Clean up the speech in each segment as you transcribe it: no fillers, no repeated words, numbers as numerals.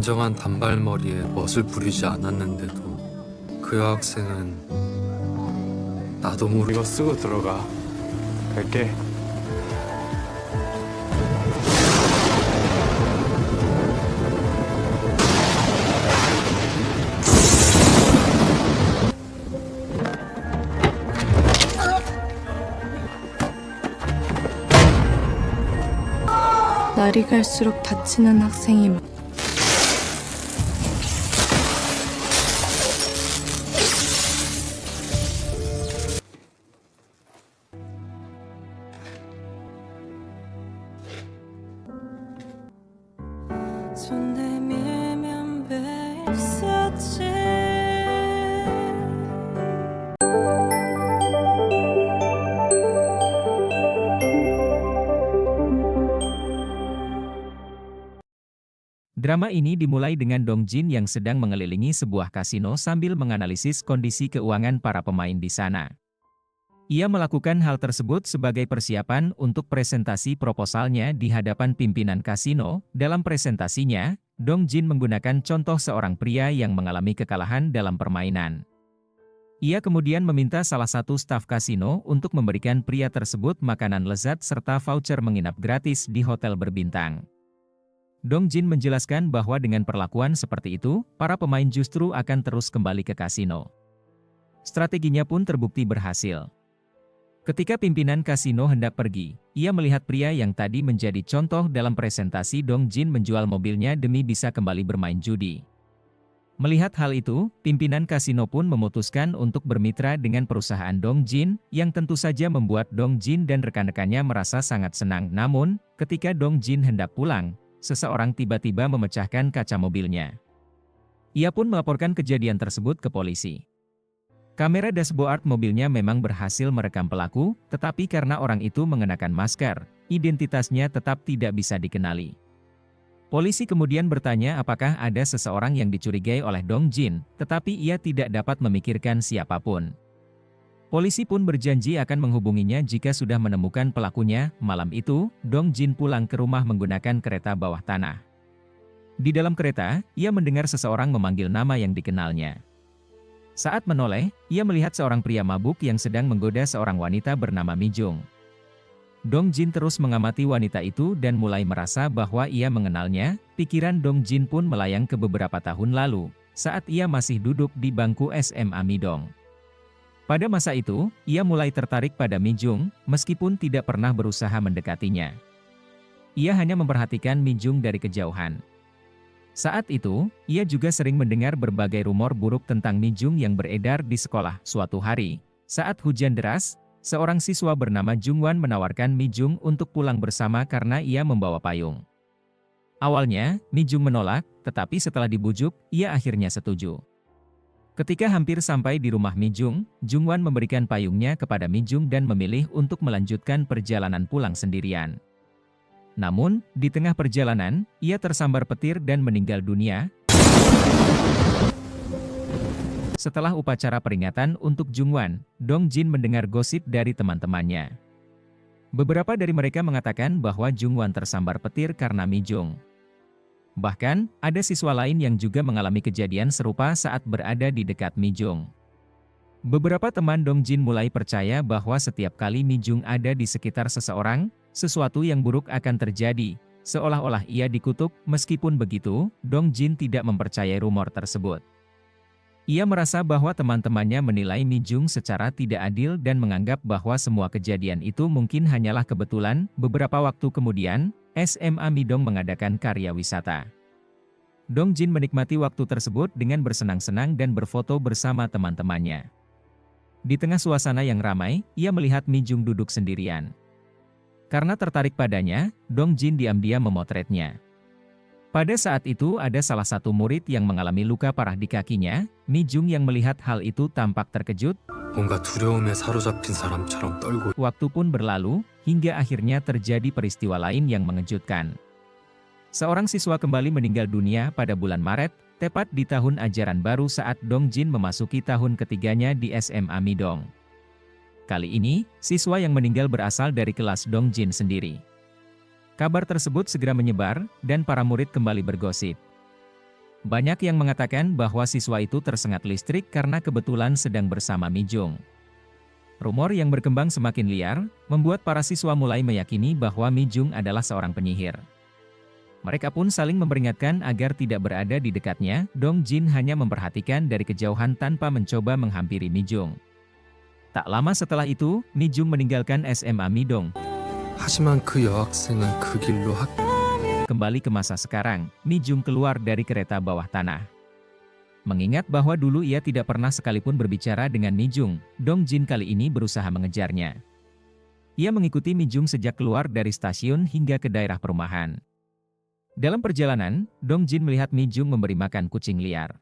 단정한 단발머리에 멋을 부리지 않았는데도 그 여학생은 나도 모르게 이거 쓰고 들어가. 갈게. 날이 갈수록 다치는 학생이 손 내밀면 뵐수지. Drama ini dimulai dengan Dong Jin yang sedang mengelilingi sebuah kasino sambil menganalisis kondisi keuangan para pemain di sana. Ia melakukan hal tersebut sebagai persiapan untuk presentasi proposalnya di hadapan pimpinan kasino. Dalam presentasinya, Dong Jin menggunakan contoh seorang pria yang mengalami kekalahan dalam permainan. Ia kemudian meminta salah satu staf kasino untuk memberikan pria tersebut makanan lezat serta voucher menginap gratis di hotel berbintang. Dong Jin menjelaskan bahwa dengan perlakuan seperti itu, para pemain justru akan terus kembali ke kasino. Strateginya pun terbukti berhasil. Ketika pimpinan kasino hendak pergi, ia melihat pria yang tadi menjadi contoh dalam presentasi Dong Jin menjual mobilnya demi bisa kembali bermain judi. Melihat hal itu, pimpinan kasino pun memutuskan untuk bermitra dengan perusahaan Dong Jin, yang tentu saja membuat Dong Jin dan rekan-rekannya merasa sangat senang. Namun, ketika Dong Jin hendak pulang, seseorang tiba-tiba memecahkan kaca mobilnya. Ia pun melaporkan kejadian tersebut ke polisi. Kamera dashboard mobilnya memang berhasil merekam pelaku, tetapi karena orang itu mengenakan masker, identitasnya tetap tidak bisa dikenali. Polisi kemudian bertanya apakah ada seseorang yang dicurigai oleh Dong Jin, tetapi ia tidak dapat memikirkan siapapun. Polisi pun berjanji akan menghubunginya jika sudah menemukan pelakunya. Malam itu, Dong Jin pulang ke rumah menggunakan kereta bawah tanah. Di dalam kereta, ia mendengar seseorang memanggil nama yang dikenalnya. Saat menoleh, ia melihat seorang pria mabuk yang sedang menggoda seorang wanita bernama Mi Jung. Dong Jin terus mengamati wanita itu dan mulai merasa bahwa ia mengenalnya. Pikiran Dong Jin pun melayang ke beberapa tahun lalu, saat ia masih duduk di bangku SMA Midong. Pada masa itu, ia mulai tertarik pada Mi Jung, meskipun tidak pernah berusaha mendekatinya. Ia hanya memperhatikan Mi Jung dari kejauhan. Saat itu, ia juga sering mendengar berbagai rumor buruk tentang Mi Jung yang beredar di sekolah. Suatu hari, saat hujan deras, seorang siswa bernama Jungwan menawarkan Mi Jung untuk pulang bersama karena ia membawa payung. Awalnya, Mi Jung menolak, tetapi setelah dibujuk, ia akhirnya setuju. Ketika hampir sampai di rumah Mi Jung, Jungwan memberikan payungnya kepada Mi Jung dan memilih untuk melanjutkan perjalanan pulang sendirian. Namun, di tengah perjalanan, ia tersambar petir dan meninggal dunia. Setelah upacara peringatan untuk Jungwan, Dong Jin mendengar gosip dari teman-temannya. Beberapa dari mereka mengatakan bahwa Jungwan tersambar petir karena Mi Jung. Bahkan, ada siswa lain yang juga mengalami kejadian serupa saat berada di dekat Mi Jung. Beberapa teman Dong Jin mulai percaya bahwa setiap kali Mi Jung ada di sekitar seseorang, sesuatu yang buruk akan terjadi, seolah-olah ia dikutuk. Meskipun begitu, Dong Jin tidak mempercayai rumor tersebut. Ia merasa bahwa teman-temannya menilai Mi Jung secara tidak adil dan menganggap bahwa semua kejadian itu mungkin hanyalah kebetulan. Beberapa waktu kemudian, SMA Midong mengadakan karya wisata. Dong Jin menikmati waktu tersebut dengan bersenang-senang dan berfoto bersama teman-temannya. Di tengah suasana yang ramai, ia melihat Mi Jung duduk sendirian. Karena tertarik padanya, Dong Jin diam-diam memotretnya. Pada saat itu ada salah satu murid yang mengalami luka parah di kakinya. Mi Jung yang melihat hal itu tampak terkejut. 뭔가 두려움에 사로잡힌 사람처럼 떨고 Waktu pun berlalu, hingga akhirnya terjadi peristiwa lain yang mengejutkan. Seorang siswa kembali meninggal dunia pada bulan Maret, tepat di tahun ajaran baru saat Dong Jin memasuki tahun ketiganya di SMA Midong. Kali ini, siswa yang meninggal berasal dari kelas Dong Jin sendiri. Kabar tersebut segera menyebar, dan para murid kembali bergosip. Banyak yang mengatakan bahwa siswa itu tersengat listrik karena kebetulan sedang bersama Mi Jung. Rumor yang berkembang semakin liar, membuat para siswa mulai meyakini bahwa Mi Jung adalah seorang penyihir. Mereka pun saling memperingatkan agar tidak berada di dekatnya. Dong Jin hanya memperhatikan dari kejauhan tanpa mencoba menghampiri Mi Jung. Tak lama setelah itu, Mi Jung meninggalkan SMA Midong. 하지만 그 여학생은 그 길로 Kembali ke masa sekarang, Mi Jung keluar dari kereta bawah tanah. Mengingat bahwa dulu ia tidak pernah sekalipun berbicara dengan Mi Jung, Dong Jin kali ini berusaha mengejarnya. Ia mengikuti Mi Jung sejak keluar dari stasiun hingga ke daerah perumahan. Dalam perjalanan, Dong Jin melihat Mi Jung memberi makan kucing liar.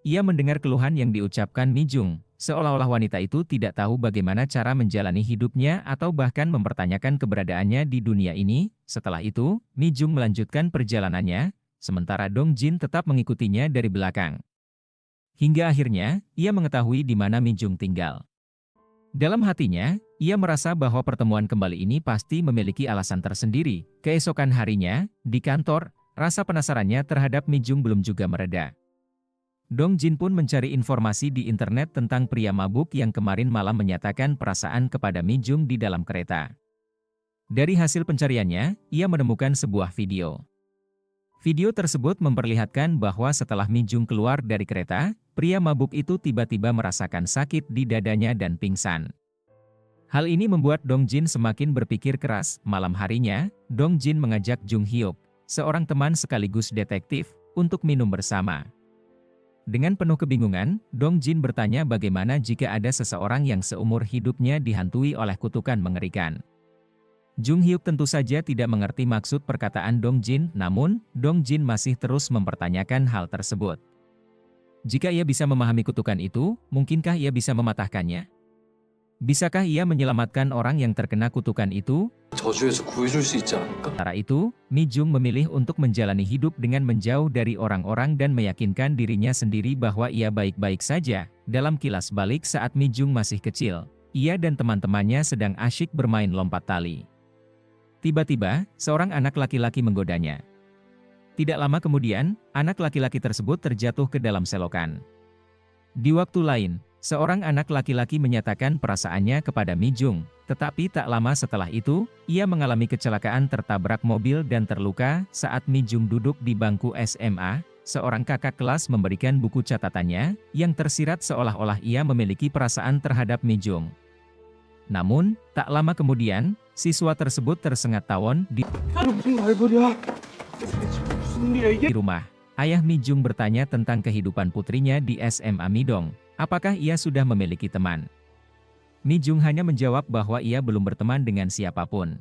Ia mendengar keluhan yang diucapkan Mi Jung, seolah-olah wanita itu tidak tahu bagaimana cara menjalani hidupnya atau bahkan mempertanyakan keberadaannya di dunia ini. Setelah itu, Mi Jung melanjutkan perjalanannya, sementara Dong Jin tetap mengikutinya dari belakang. Hingga akhirnya, ia mengetahui di mana Mi Jung tinggal. Dalam hatinya, ia merasa bahwa pertemuan kembali ini pasti memiliki alasan tersendiri. Keesokan harinya, di kantor, rasa penasarannya terhadap Mi Jung belum juga mereda. Dong Jin pun mencari informasi di internet tentang pria mabuk yang kemarin malam menyatakan perasaan kepada Mi Jung di dalam kereta. Dari hasil pencariannya, ia menemukan sebuah video. Video tersebut memperlihatkan bahwa setelah Mi Jung keluar dari kereta, pria mabuk itu tiba-tiba merasakan sakit di dadanya dan pingsan. Hal ini membuat Dong Jin semakin berpikir keras. Malam harinya, Dong Jin mengajak Jung Hyuk, seorang teman sekaligus detektif, untuk minum bersama. Dengan penuh kebingungan, Dong Jin bertanya bagaimana jika ada seseorang yang seumur hidupnya dihantui oleh kutukan mengerikan. Jung Hyuk tentu saja tidak mengerti maksud perkataan Dong Jin, namun, Dong Jin masih terus mempertanyakan hal tersebut. Jika ia bisa memahami kutukan itu, mungkinkah ia bisa mematahkannya? Bisakah ia menyelamatkan orang yang terkena kutukan itu? 저주에서 구해줄 수 있지 않을까? Sementara itu, Mi Jung memilih untuk menjalani hidup dengan menjauh dari orang-orang dan meyakinkan dirinya sendiri bahwa ia baik-baik saja. Dalam kilas balik saat Mi Jung masih kecil, ia dan teman-temannya sedang asyik bermain lompat tali. Tiba-tiba, seorang anak laki-laki menggodanya. Tidak lama kemudian, anak laki-laki tersebut terjatuh ke dalam selokan. Di waktu lain, seorang anak laki-laki menyatakan perasaannya kepada Mi Jung, tetapi tak lama setelah itu, ia mengalami kecelakaan tertabrak mobil dan terluka. Saat Mi Jung duduk di bangku SMA, seorang kakak kelas memberikan buku catatannya, yang tersirat seolah-olah ia memiliki perasaan terhadap Mi Jung. Namun, tak lama kemudian, siswa tersebut tersengat tawon di rumah. Ayah Mi Jung bertanya tentang kehidupan putrinya di SMA Midong. Apakah ia sudah memiliki teman? Mi Jung hanya menjawab bahwa ia belum berteman dengan siapapun.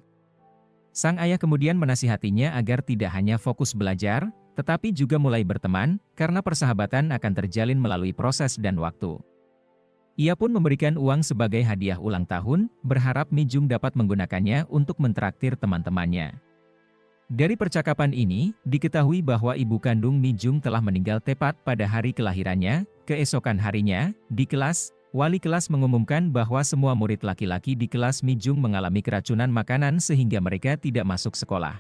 Sang ayah kemudian menasihatinya agar tidak hanya fokus belajar, tetapi juga mulai berteman, karena persahabatan akan terjalin melalui proses dan waktu. Ia pun memberikan uang sebagai hadiah ulang tahun, berharap Mi Jung dapat menggunakannya untuk mentraktir teman-temannya. Dari percakapan ini, diketahui bahwa ibu kandung Mi Jung telah meninggal tepat pada hari kelahirannya. Keesokan harinya, di kelas, wali kelas mengumumkan bahwa semua murid laki-laki di kelas Mi Jung mengalami keracunan makanan sehingga mereka tidak masuk sekolah.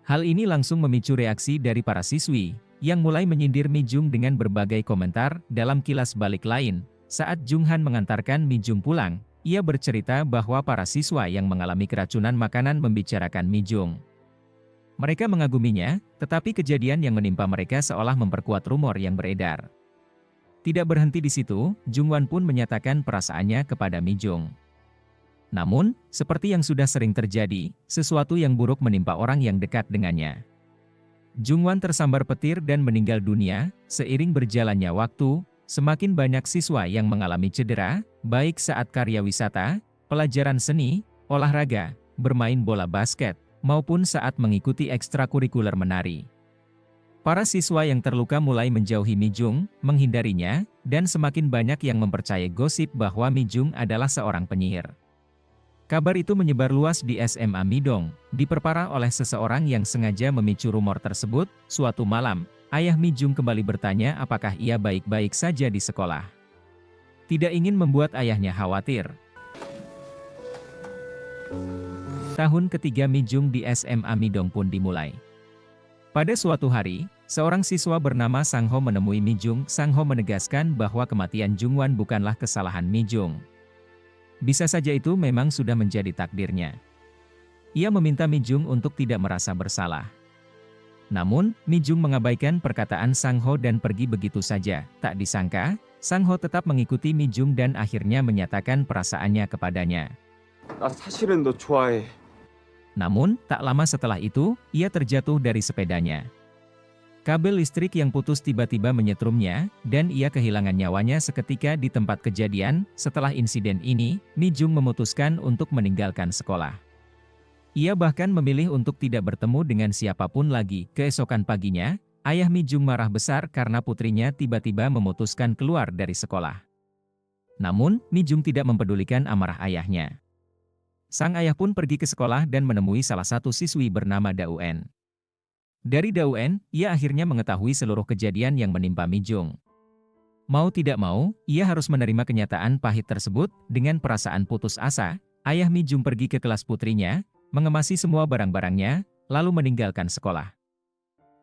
Hal ini langsung memicu reaksi dari para siswi, yang mulai menyindir Mi Jung dengan berbagai komentar. Dalam kilas balik lain, saat Jung Han mengantarkan Mi Jung pulang, ia bercerita bahwa para siswa yang mengalami keracunan makanan membicarakan Mi Jung. Mereka mengaguminya, tetapi kejadian yang menimpa mereka seolah memperkuat rumor yang beredar. Tidak berhenti di situ, Jung Wan pun menyatakan perasaannya kepada Mi Jung. Namun, seperti yang sudah sering terjadi, sesuatu yang buruk menimpa orang yang dekat dengannya. Jung Wan tersambar petir dan meninggal dunia. Seiring berjalannya waktu, semakin banyak siswa yang mengalami cedera, baik saat karya wisata, pelajaran seni, olahraga, bermain bola basket, maupun saat mengikuti ekstrakurikuler menari. Para siswa yang terluka mulai menjauhi Mi Jung, menghindarinya, dan semakin banyak yang mempercayai gosip bahwa Mi Jung adalah seorang penyihir. Kabar itu menyebar luas di SMA Midong, diperparah oleh seseorang yang sengaja memicu rumor tersebut. Suatu malam, ayah Mi Jung kembali bertanya apakah ia baik-baik saja di sekolah. Tidak ingin membuat ayahnya khawatir. Tahun ketiga Mi Jung di SMA Midong pun dimulai. Pada suatu hari, seorang siswa bernama Sang Ho menemui Mi Jung. Sang Ho menegaskan bahwa kematian Jung Wan bukanlah kesalahan Mi Jung. Bisa saja itu memang sudah menjadi takdirnya. Ia meminta Mi Jung untuk tidak merasa bersalah. Namun, Mi Jung mengabaikan perkataan Sang Ho dan pergi begitu saja. Tak disangka, Sang Ho tetap mengikuti Mi Jung dan akhirnya menyatakan perasaannya kepadanya. 나 사실은 너 좋아해. Namun, tak lama setelah itu, ia terjatuh dari sepedanya. Kabel listrik yang putus tiba-tiba menyetrumnya, dan ia kehilangan nyawanya seketika di tempat kejadian. Setelah insiden ini, Mi Jung memutuskan untuk meninggalkan sekolah. Ia bahkan memilih untuk tidak bertemu dengan siapapun lagi. Keesokan paginya, ayah Mi Jung marah besar karena putrinya tiba-tiba memutuskan keluar dari sekolah. Namun, Mi Jung tidak mempedulikan amarah ayahnya. Sang ayah pun pergi ke sekolah dan menemui salah satu siswi bernama Dauen. Dari Dauen, ia akhirnya mengetahui seluruh kejadian yang menimpa Mi Jung. Mau tidak mau, ia harus menerima kenyataan pahit tersebut. Dengan perasaan putus asa, ayah Mi Jung pergi ke kelas putrinya, mengemasi semua barang-barangnya, lalu meninggalkan sekolah.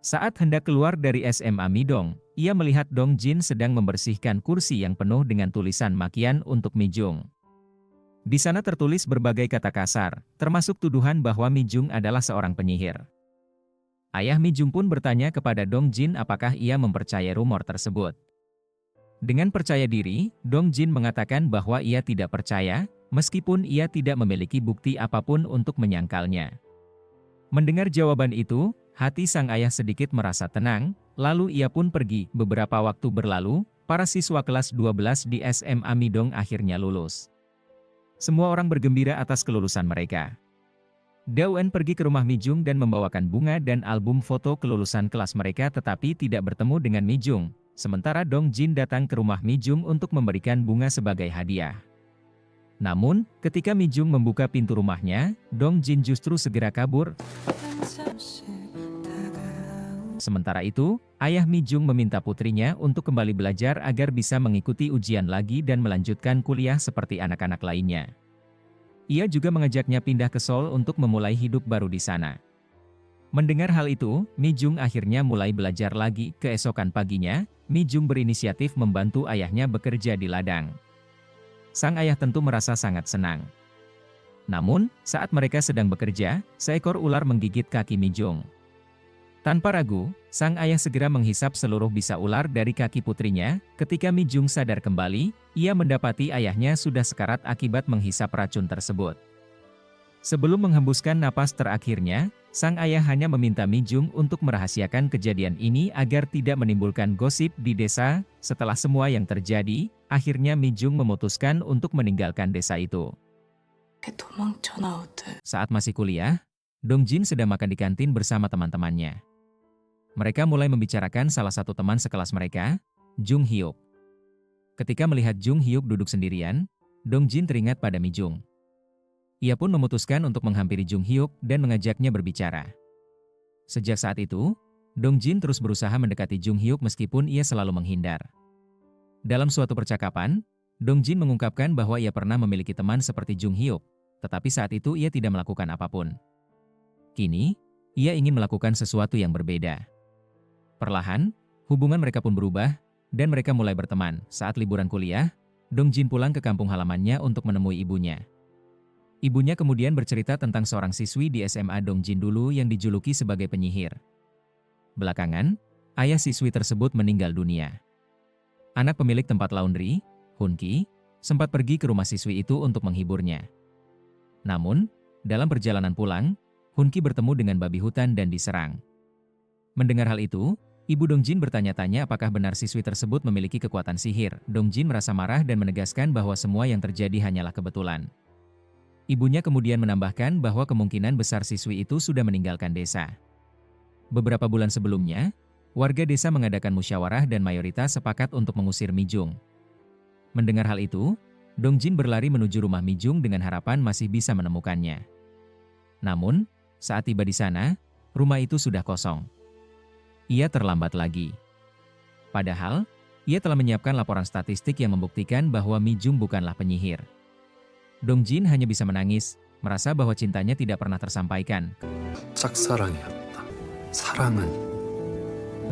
Saat hendak keluar dari SMA Midong, ia melihat Dong Jin sedang membersihkan kursi yang penuh dengan tulisan makian untuk Mi Jung. Di sana tertulis berbagai kata kasar, termasuk tuduhan bahwa Mi Jung adalah seorang penyihir. Ayah Mi Jung pun bertanya kepada Dong Jin apakah ia mempercayai rumor tersebut. Dengan percaya diri, Dong Jin mengatakan bahwa ia tidak percaya, meskipun ia tidak memiliki bukti apapun untuk menyangkalnya. Mendengar jawaban itu, hati sang ayah sedikit merasa tenang, lalu ia pun pergi. Beberapa waktu berlalu, para siswa kelas 12 di SMA Midong akhirnya lulus. Semua orang bergembira atas kelulusan mereka. Dauen pergi ke rumah Mi Jung dan membawakan bunga dan album foto kelulusan kelas mereka tetapi tidak bertemu dengan Mi Jung. Sementara Dong Jin datang ke rumah Mi Jung untuk memberikan bunga sebagai hadiah. Namun, ketika Mi Jung membuka pintu rumahnya, Dong Jin justru segera kabur. Sementara itu, ayah Mi Jung meminta putrinya untuk kembali belajar agar bisa mengikuti ujian lagi dan melanjutkan kuliah seperti anak-anak lainnya. Ia juga mengajaknya pindah ke Seoul untuk memulai hidup baru di sana. Mendengar hal itu, Mi Jung akhirnya mulai belajar lagi. Keesokan paginya, Mi Jung berinisiatif membantu ayahnya bekerja di ladang. Sang ayah tentu merasa sangat senang. Namun, saat mereka sedang bekerja, seekor ular menggigit kaki Mi Jung. Tanpa ragu, sang ayah segera menghisap seluruh bisa ular dari kaki putrinya. Ketika Mi Jung sadar kembali, ia mendapati ayahnya sudah sekarat akibat menghisap racun tersebut. Sebelum menghembuskan napas terakhirnya, sang ayah hanya meminta Mi Jung untuk merahasiakan kejadian ini agar tidak menimbulkan gosip di desa. Setelah semua yang terjadi, akhirnya Mi Jung memutuskan untuk meninggalkan desa itu. Saat masih kuliah, Dong Jin sedang makan di kantin bersama teman-temannya. Mereka mulai membicarakan salah satu teman sekelas mereka, Jung Hyuk. Ketika melihat Jung Hyuk duduk sendirian, Dong Jin teringat pada Mi Jung. Ia pun memutuskan untuk menghampiri Jung Hyuk dan mengajaknya berbicara. Sejak saat itu, Dong Jin terus berusaha mendekati Jung Hyuk meskipun ia selalu menghindar. Dalam suatu percakapan, Dong Jin mengungkapkan bahwa ia pernah memiliki teman seperti Jung Hyuk, tetapi saat itu ia tidak melakukan apapun. Kini, ia ingin melakukan sesuatu yang berbeda. Perlahan, hubungan mereka pun berubah, dan mereka mulai berteman. Saat liburan kuliah, Dong Jin pulang ke kampung halamannya untuk menemui ibunya. Ibunya kemudian bercerita tentang seorang siswi di SMA Dong Jin dulu yang dijuluki sebagai penyihir. Belakangan, ayah siswi tersebut meninggal dunia. Anak pemilik tempat laundry, Hun Ki, sempat pergi ke rumah siswi itu untuk menghiburnya. Namun, dalam perjalanan pulang, Hun Ki bertemu dengan babi hutan dan diserang. Mendengar hal itu, Ibu Dong Jin bertanya-tanya apakah benar siswi tersebut memiliki kekuatan sihir. Dong Jin merasa marah dan menegaskan bahwa semua yang terjadi hanyalah kebetulan. Ibunya kemudian menambahkan bahwa kemungkinan besar siswi itu sudah meninggalkan desa. Beberapa bulan sebelumnya, warga desa mengadakan musyawarah dan mayoritas sepakat untuk mengusir Mi Jung. Mendengar hal itu, Dong Jin berlari menuju rumah Mi Jung dengan harapan masih bisa menemukannya. Namun, saat tiba di sana, rumah itu sudah kosong. Ia terlambat lagi. Padahal, ia telah menyiapkan laporan statistik yang membuktikan bahwa Mi Jung bukanlah penyihir. Dong Jin hanya bisa menangis, merasa bahwa cintanya tidak pernah tersampaikan. 짝사랑이었다. 사랑은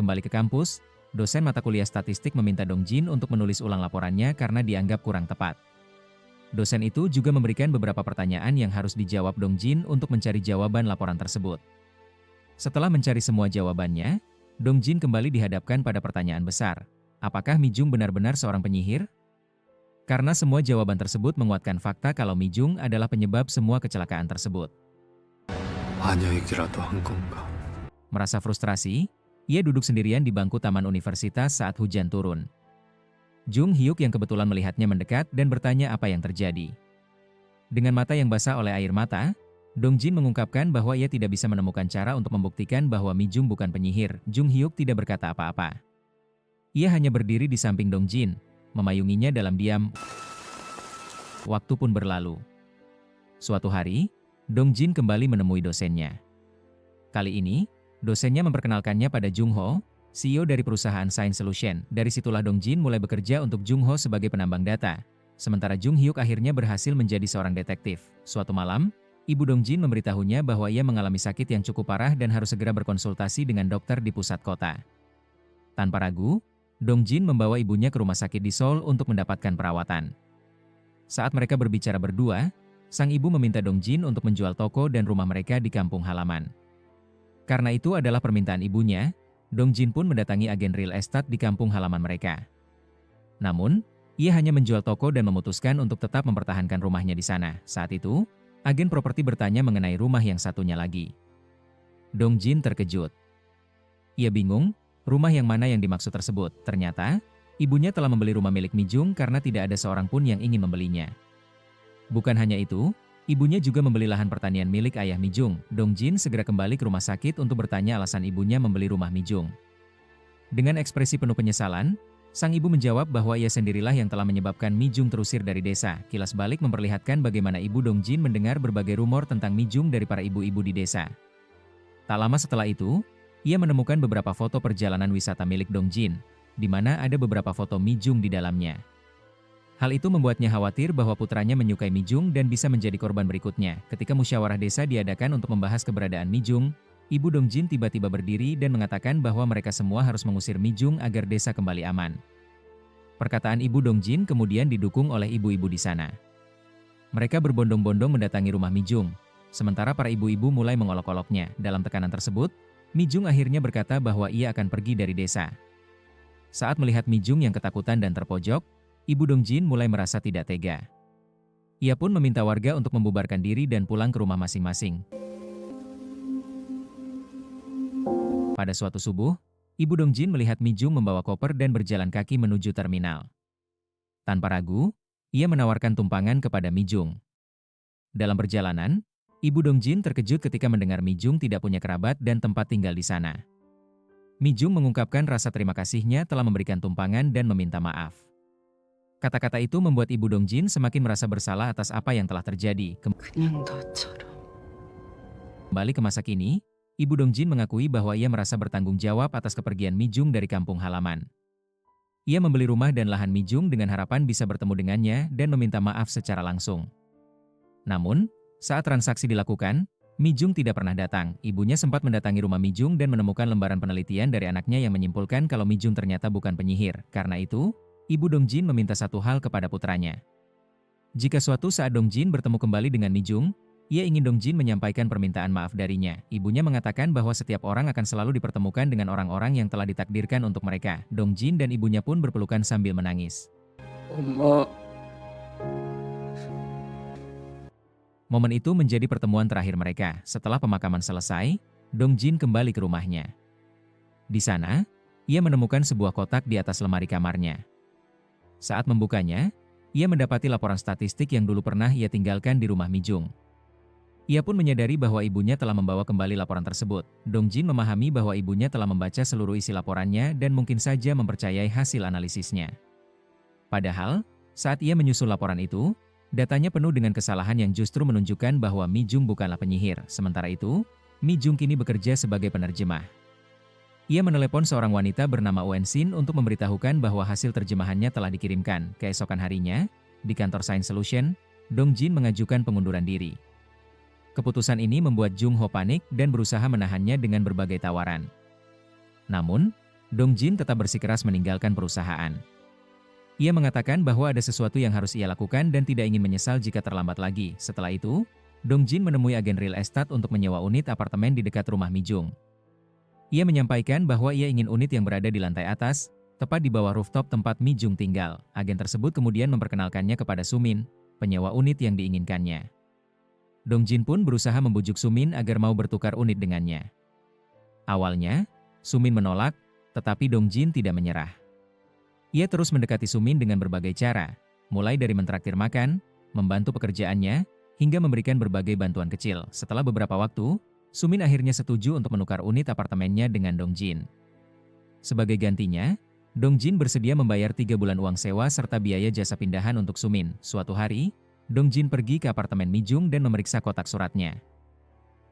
Kembali ke kampus, dosen mata kuliah statistik meminta Dong Jin untuk menulis ulang laporannya karena dianggap kurang tepat. Dosen itu juga memberikan beberapa pertanyaan yang harus dijawab Dong Jin untuk mencari jawaban laporan tersebut. Setelah mencari semua jawabannya, Dong Jin kembali dihadapkan pada pertanyaan besar. Apakah Mi Jung benar-benar seorang penyihir? Karena semua jawaban tersebut menguatkan fakta kalau Mi Jung adalah penyebab semua kecelakaan tersebut. 환영이기라도 한 건가? Merasa frustrasi, ia duduk sendirian di bangku taman universitas saat hujan turun. Jung Hyuk yang kebetulan melihatnya mendekat dan bertanya apa yang terjadi. Dengan mata yang basah oleh air mata, Dong Jin mengungkapkan bahwa ia tidak bisa menemukan cara untuk membuktikan bahwa Mi Jung bukan penyihir. Jung Hyuk tidak berkata apa-apa. Ia hanya berdiri di samping Dong Jin, memayunginya dalam diam. Waktu pun berlalu. Suatu hari, Dong Jin kembali menemui dosennya. Kali ini, dosennya memperkenalkannya pada Jung Ho, CEO dari perusahaan Science Solution. Dari situlah Dong Jin mulai bekerja untuk Jung Ho sebagai penambang data. Sementara Jung Hyuk akhirnya berhasil menjadi seorang detektif. Suatu malam, ibu Dong Jin memberitahunya bahwa ia mengalami sakit yang cukup parah dan harus segera berkonsultasi dengan dokter di pusat kota. Tanpa ragu, Dong Jin membawa ibunya ke rumah sakit di Seoul untuk mendapatkan perawatan. Saat mereka berbicara berdua, sang ibu meminta Dong Jin untuk menjual toko dan rumah mereka di kampung halaman. Karena itu adalah permintaan ibunya, Dong Jin pun mendatangi agen real estate di kampung halaman mereka. Namun, ia hanya menjual toko dan memutuskan untuk tetap mempertahankan rumahnya di sana. Saat itu, agen properti bertanya mengenai rumah yang satunya lagi. Dong Jin terkejut. Ia bingung, rumah yang mana yang dimaksud tersebut. Ternyata, ibunya telah membeli rumah milik Mi Jung karena tidak ada seorang pun yang ingin membelinya. Bukan hanya itu, ibunya juga membeli lahan pertanian milik ayah Mi Jung. Dong Jin segera kembali ke rumah sakit untuk bertanya alasan ibunya membeli rumah Mi Jung. Dengan ekspresi penuh penyesalan, sang ibu menjawab bahwa ia sendirilah yang telah menyebabkan Mi Jung terusir dari desa. Kilas balik memperlihatkan bagaimana ibu Dong Jin mendengar berbagai rumor tentang Mi Jung dari para ibu-ibu di desa. Tak lama setelah itu, ia menemukan beberapa foto perjalanan wisata milik Dong Jin, di mana ada beberapa foto Mi Jung di dalamnya. Hal itu membuatnya khawatir bahwa putranya menyukai Mi Jung dan bisa menjadi korban berikutnya. Ketika musyawarah desa diadakan untuk membahas keberadaan Mi Jung, ibu Dong Jin tiba-tiba berdiri dan mengatakan bahwa mereka semua harus mengusir Mi Jung agar desa kembali aman. Perkataan ibu Dong Jin kemudian didukung oleh ibu-ibu di sana. Mereka berbondong-bondong mendatangi rumah Mi Jung, sementara para ibu-ibu mulai mengolok-oloknya. Dalam tekanan tersebut, Mi Jung akhirnya berkata bahwa ia akan pergi dari desa. Saat melihat Mi Jung yang ketakutan dan terpojok, ibu Dong Jin mulai merasa tidak tega. Ia pun meminta warga untuk membubarkan diri dan pulang ke rumah masing-masing. Pada suatu subuh, ibu Dong Jin melihat Mi Jung membawa koper dan berjalan kaki menuju terminal. Tanpa ragu, ia menawarkan tumpangan kepada Mi Jung. Dalam perjalanan, ibu Dong Jin terkejut ketika mendengar Mi Jung tidak punya kerabat dan tempat tinggal di sana. Mi Jung mengungkapkan rasa terima kasihnya telah memberikan tumpangan dan meminta maaf. Kata-kata itu membuat ibu Dong Jin semakin merasa bersalah atas apa yang telah terjadi. 그냥 너처럼. Kembali ke masa kini, ibu Dong Jin mengakui bahwa ia merasa bertanggung jawab atas kepergian Mi Jung dari kampung halaman. Ia membeli rumah dan lahan Mi Jung dengan harapan bisa bertemu dengannya dan meminta maaf secara langsung. Namun, saat transaksi dilakukan, Mi Jung tidak pernah datang. Ibunya sempat mendatangi rumah Mi Jung dan menemukan lembaran penelitian dari anaknya yang menyimpulkan kalau Mi Jung ternyata bukan penyihir. Karena itu, ibu Dong Jin meminta satu hal kepada putranya. Jika suatu saat Dong Jin bertemu kembali dengan Mi Jung, ia ingin Dong Jin menyampaikan permintaan maaf darinya. Ibunya mengatakan bahwa setiap orang akan selalu dipertemukan dengan orang-orang yang telah ditakdirkan untuk mereka. Dong Jin dan ibunya pun berpelukan sambil menangis. 엄마, Momen itu menjadi pertemuan terakhir mereka. Setelah pemakaman selesai, Dong Jin kembali ke rumahnya. Di sana, ia menemukan sebuah kotak di atas lemari kamarnya. Saat membukanya, ia mendapati laporan statistik yang dulu pernah ia tinggalkan di rumah Mi Jung. Ia pun menyadari bahwa ibunya telah membawa kembali laporan tersebut. Dong Jin memahami bahwa ibunya telah membaca seluruh isi laporannya dan mungkin saja mempercayai hasil analisisnya. Padahal, saat ia menyusun laporan itu, datanya penuh dengan kesalahan yang justru menunjukkan bahwa Mi Jung bukanlah penyihir. Sementara itu, Mi Jung kini bekerja sebagai penerjemah. Ia menelepon seorang wanita bernama Wen Xin untuk memberitahukan bahwa hasil terjemahannya telah dikirimkan. Keesokan harinya, di kantor Science Solution, Dong Jin mengajukan pengunduran diri. Keputusan ini membuat Jung Ho panik dan berusaha menahannya dengan berbagai tawaran. Namun, Dongjin tetap bersikeras meninggalkan perusahaan. Ia mengatakan bahwa ada sesuatu yang harus ia lakukan dan tidak ingin menyesal jika terlambat lagi. Setelah itu, Dongjin menemui agen real estate untuk menyewa unit apartemen di dekat rumah Mi-jung. Ia menyampaikan bahwa ia ingin unit yang berada di lantai atas, tepat di bawah rooftop tempat Mi-jung tinggal. Agen tersebut kemudian memperkenalkannya kepada Sumin, penyewa unit yang diinginkannya. Dongjin pun berusaha membujuk Sumin agar mau bertukar unit dengannya. Awalnya, Sumin menolak, tetapi Dongjin tidak menyerah. Ia terus mendekati Sumin dengan berbagai cara, mulai dari mentraktir makan, membantu pekerjaannya, hingga memberikan berbagai bantuan kecil. Setelah beberapa waktu, Sumin akhirnya setuju untuk menukar unit apartemennya dengan Dongjin. Sebagai gantinya, Dongjin bersedia membayar 3 bulan uang sewa serta biaya jasa pindahan untuk Sumin. Suatu hari, Dongjin pergi ke apartemen Mi-jung dan memeriksa kotak suratnya.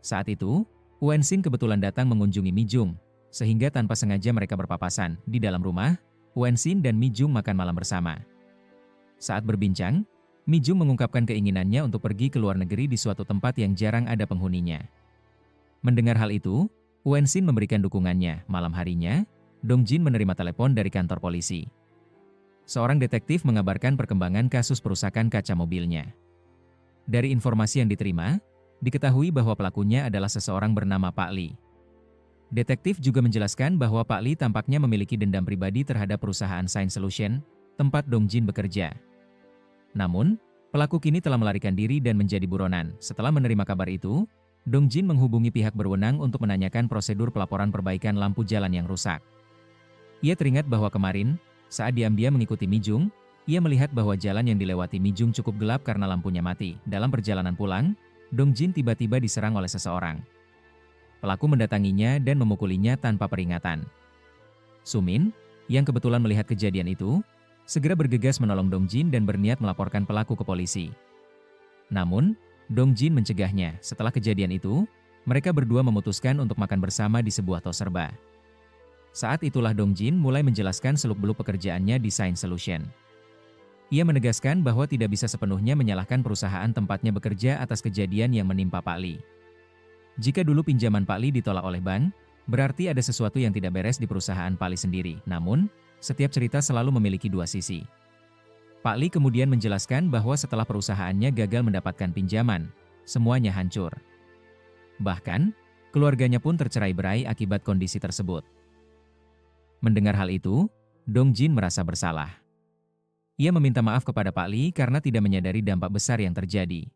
Saat itu, Wen-sin kebetulan datang mengunjungi Mi-jung, sehingga tanpa sengaja mereka berpapasan. Di dalam rumah, Wen-sin dan Mi-jung makan malam bersama. Saat berbincang, Mi-jung mengungkapkan keinginannya untuk pergi ke luar negeri di suatu tempat yang jarang ada penghuninya. Mendengar hal itu, Wen-sin memberikan dukungannya. Malam harinya, Dongjin menerima telepon dari kantor polisi. Seorang detektif mengabarkan perkembangan kasus perusakan kaca mobilnya. Dari informasi yang diterima, diketahui bahwa pelakunya adalah seseorang bernama Pak Li. Detektif juga menjelaskan bahwa Pak Li tampaknya memiliki dendam pribadi terhadap perusahaan Sign Solution, tempat Dongjin bekerja. Namun, pelaku kini telah melarikan diri dan menjadi buronan. Setelah menerima kabar itu, Dongjin menghubungi pihak berwenang untuk menanyakan prosedur pelaporan perbaikan lampu jalan yang rusak. Ia teringat bahwa kemarin, saat diam-diam mengikuti Mi-jung, ia melihat bahwa jalan yang dilewati Mi-jung cukup gelap karena lampunya mati. Dalam perjalanan pulang, Dongjin tiba-tiba diserang oleh seseorang. Pelaku mendatanginya dan memukulinya tanpa peringatan. Sumin, yang kebetulan melihat kejadian itu, segera bergegas menolong Dongjin dan berniat melaporkan pelaku ke polisi. Namun, Dongjin mencegahnya. Setelah kejadian itu, mereka berdua memutuskan untuk makan bersama di sebuah tos serba. Saat itulah Dongjin mulai menjelaskan seluk-beluk pekerjaannya di Sign Solution. Ia menegaskan bahwa tidak bisa sepenuhnya menyalahkan perusahaan tempatnya bekerja atas kejadian yang menimpa Pak Li. Jika dulu pinjaman Pak Li ditolak oleh bank, berarti ada sesuatu yang tidak beres di perusahaan Pak Li sendiri. Namun, setiap cerita selalu memiliki dua sisi. Pak Li kemudian menjelaskan bahwa setelah perusahaannya gagal mendapatkan pinjaman, semuanya hancur. Bahkan, keluarganya pun tercerai-berai akibat kondisi tersebut. Mendengar hal itu, Dongjin merasa bersalah. Ia meminta maaf kepada Pak Li karena tidak menyadari dampak besar yang terjadi.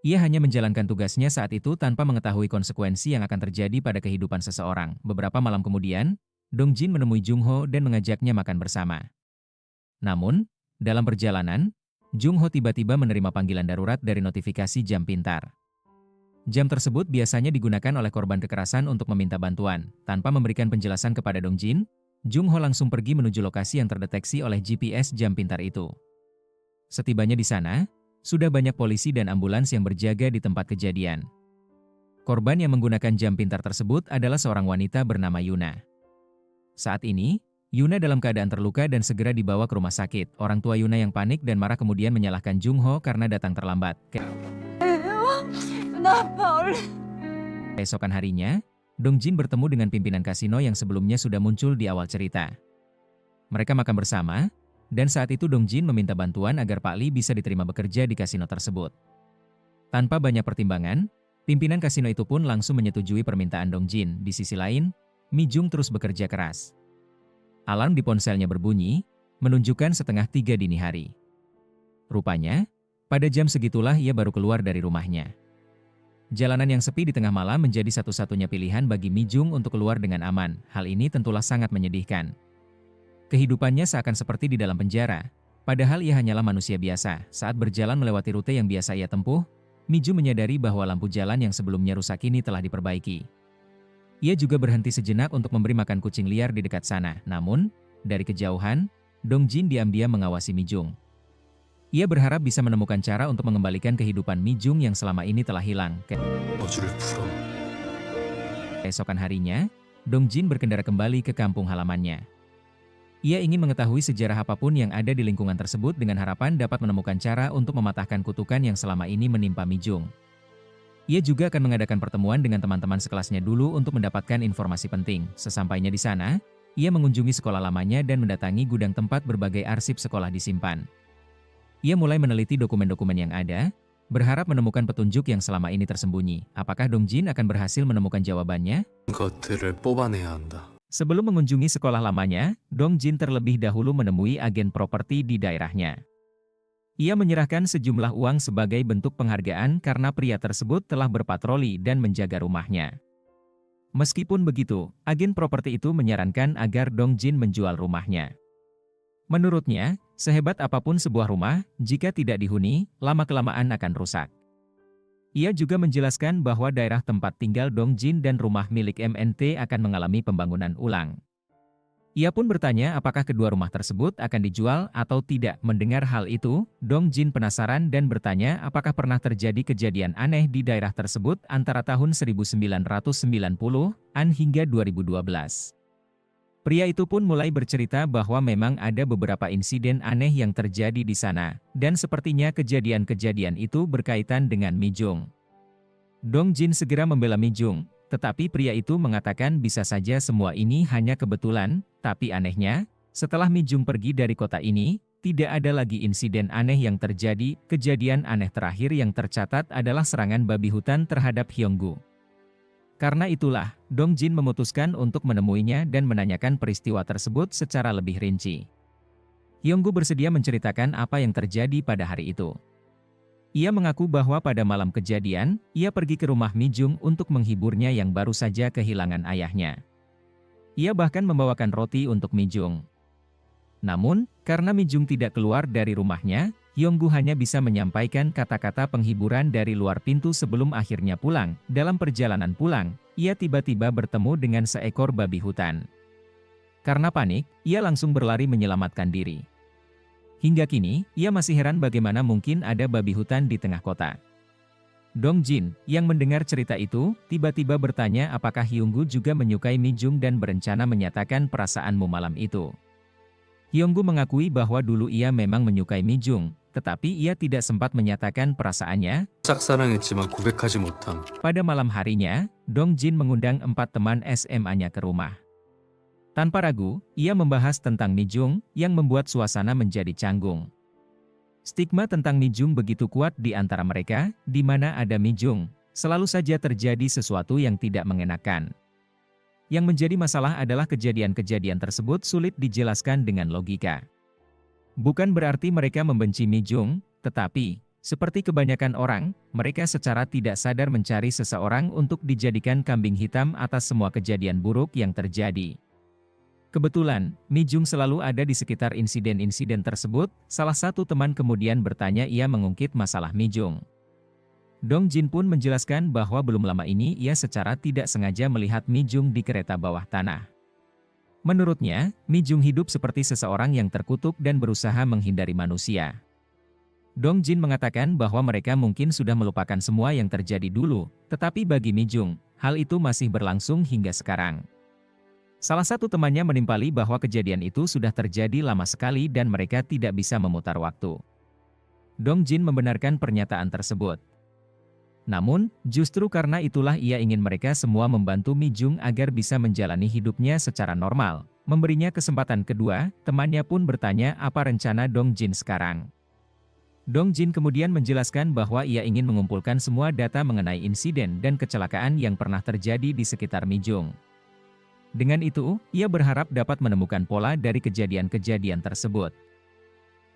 Ia hanya menjalankan tugasnya saat itu tanpa mengetahui konsekuensi yang akan terjadi pada kehidupan seseorang. Beberapa malam kemudian, Dongjin menemui Jung-ho dan mengajaknya makan bersama. Namun, dalam perjalanan, Jung-ho tiba-tiba menerima panggilan darurat dari notifikasi jam pintar. Jam tersebut biasanya digunakan oleh korban kekerasan untuk meminta bantuan. Tanpa memberikan penjelasan kepada Dongjin, Jung-ho langsung pergi menuju lokasi yang terdeteksi oleh GPS jam pintar itu. Setibanya di sana, sudah banyak polisi dan ambulans yang berjaga di tempat kejadian. Korban yang menggunakan jam pintar tersebut adalah seorang wanita bernama Yuna. Saat ini, Yuna dalam keadaan terluka dan segera dibawa ke rumah sakit. Orang tua Yuna yang panik dan marah kemudian menyalahkan Jung-ho karena datang terlambat. Keesokan harinya, Dongjin bertemu dengan pimpinan kasino yang sebelumnya sudah muncul di awal cerita. Mereka makan bersama, dan saat itu Dongjin meminta bantuan agar Pak Li bisa diterima bekerja di kasino tersebut. Tanpa banyak pertimbangan, pimpinan kasino itu pun langsung menyetujui permintaan Dongjin. Di sisi lain, Mi-jung terus bekerja keras. Alarm di ponselnya berbunyi, menunjukkan 2:30 dini hari. Rupanya, pada jam segitulah ia baru keluar dari rumahnya. Jalanan yang sepi di tengah malam menjadi satu-satunya pilihan bagi Mi-jung untuk keluar dengan aman. Hal ini tentulah sangat menyedihkan. Kehidupannya seakan seperti di dalam penjara, padahal ia hanyalah manusia biasa. Saat berjalan melewati rute yang biasa ia tempuh, Mi-jung menyadari bahwa lampu jalan yang sebelumnya rusak ini telah diperbaiki. Ia juga berhenti sejenak untuk memberi makan kucing liar di dekat sana. Namun, dari kejauhan, Dongjin diam-diam mengawasi Mi-jung. Ia berharap bisa menemukan cara untuk mengembalikan kehidupan Mi-jung yang selama ini telah hilang. Keesokan harinya, Dongjin berkendara kembali ke kampung halamannya. Ia ingin mengetahui sejarah apapun yang ada di lingkungan tersebut dengan harapan dapat menemukan cara untuk mematahkan kutukan yang selama ini menimpa Mi-jung. Ia juga akan mengadakan pertemuan dengan teman-teman sekelasnya dulu untuk mendapatkan informasi penting. Sesampainya di sana, ia mengunjungi sekolah lamanya dan mendatangi gudang tempat berbagai arsip sekolah disimpan. Ia mulai meneliti dokumen-dokumen yang ada, berharap menemukan petunjuk yang selama ini tersembunyi. Apakah Dongjin akan berhasil menemukan jawabannya? 것들을 뽑아내야 한다. Sebelum mengunjungi sekolah lamanya, Dongjin terlebih dahulu menemui agen properti di daerahnya. Ia menyerahkan sejumlah uang sebagai bentuk penghargaan karena pria tersebut telah berpatroli dan menjaga rumahnya. Meskipun begitu, agen properti itu menyarankan agar Dongjin menjual rumahnya. Menurutnya, sehebat apapun sebuah rumah, jika tidak dihuni, lama-kelamaan akan rusak. Ia juga menjelaskan bahwa daerah tempat tinggal Dongjin dan rumah milik MNT akan mengalami pembangunan ulang. Ia pun bertanya apakah kedua rumah tersebut akan dijual atau tidak. Mendengar hal itu, Dongjin penasaran dan bertanya apakah pernah terjadi kejadian aneh di daerah tersebut antara tahun 1990-an hingga 2012. Pria itu pun mulai bercerita bahwa memang ada beberapa insiden aneh yang terjadi di sana, dan sepertinya kejadian-kejadian itu berkaitan dengan Mi Jung. Dongjin segera membela Mi Jung, tetapi pria itu mengatakan bisa saja semua ini hanya kebetulan, tapi anehnya, setelah Mi Jung pergi dari kota ini, tidak ada lagi insiden aneh yang terjadi. Kejadian aneh terakhir yang tercatat adalah serangan babi hutan terhadap Hyunggu. Karena itulah, Dongjin memutuskan untuk menemuinya dan menanyakan peristiwa tersebut secara lebih rinci. Hyunggu bersedia menceritakan apa yang terjadi pada hari itu. Ia mengaku bahwa pada malam kejadian, ia pergi ke rumah Mi Jung untuk menghiburnya yang baru saja kehilangan ayahnya. Ia bahkan membawakan roti untuk Mi Jung. Namun, karena Mi Jung tidak keluar dari rumahnya, Hyunggu hanya bisa menyampaikan kata-kata penghiburan dari luar pintu sebelum akhirnya pulang. Dalam perjalanan pulang, ia tiba-tiba bertemu dengan seekor babi hutan. Karena panik, ia langsung berlari menyelamatkan diri. Hingga kini, ia masih heran bagaimana mungkin ada babi hutan di tengah kota. Dongjin, yang mendengar cerita itu, tiba-tiba bertanya apakah Hyunggu juga menyukai Mi Jung dan berencana menyatakan perasaanmu malam itu. Hyunggu mengakui bahwa dulu ia memang menyukai Mi Jung, tetapi ia tidak sempat menyatakan perasaannya. 짝사랑했지만 고백하지 못함. Pada malam harinya, Dongjin mengundang 4 teman SMA-nya ke rumah. Tanpa ragu, ia membahas tentang Mi Jung, yang membuat suasana menjadi canggung. Stigma tentang Mi Jung begitu kuat di antara mereka, di mana ada Mi Jung, selalu saja terjadi sesuatu yang tidak mengenakan. Yang menjadi masalah adalah kejadian-kejadian tersebut sulit dijelaskan dengan logika. Bukan berarti mereka membenci Mi Jung, tetapi, seperti kebanyakan orang, mereka secara tidak sadar mencari seseorang untuk dijadikan kambing hitam atas semua kejadian buruk yang terjadi. Kebetulan, Mi Jung selalu ada di sekitar insiden-insiden tersebut. Salah satu teman kemudian bertanya ia mengungkit masalah Mi Jung. Dongjin pun menjelaskan bahwa belum lama ini ia secara tidak sengaja melihat Mi Jung di kereta bawah tanah. Menurutnya, Mi Jung hidup seperti seseorang yang terkutuk dan berusaha menghindari manusia. Dongjin mengatakan bahwa mereka mungkin sudah melupakan semua yang terjadi dulu, tetapi bagi Mi Jung, hal itu masih berlangsung hingga sekarang. Salah satu temannya menimpali bahwa kejadian itu sudah terjadi lama sekali dan mereka tidak bisa memutar waktu. Dongjin membenarkan pernyataan tersebut. Namun, justru karena itulah ia ingin mereka semua membantu Mi Jung agar bisa menjalani hidupnya secara normal. Memberinya kesempatan kedua, temannya pun bertanya apa rencana Dongjin sekarang. Dongjin kemudian menjelaskan bahwa ia ingin mengumpulkan semua data mengenai insiden dan kecelakaan yang pernah terjadi di sekitar Mi Jung. Dengan itu, ia berharap dapat menemukan pola dari kejadian-kejadian tersebut.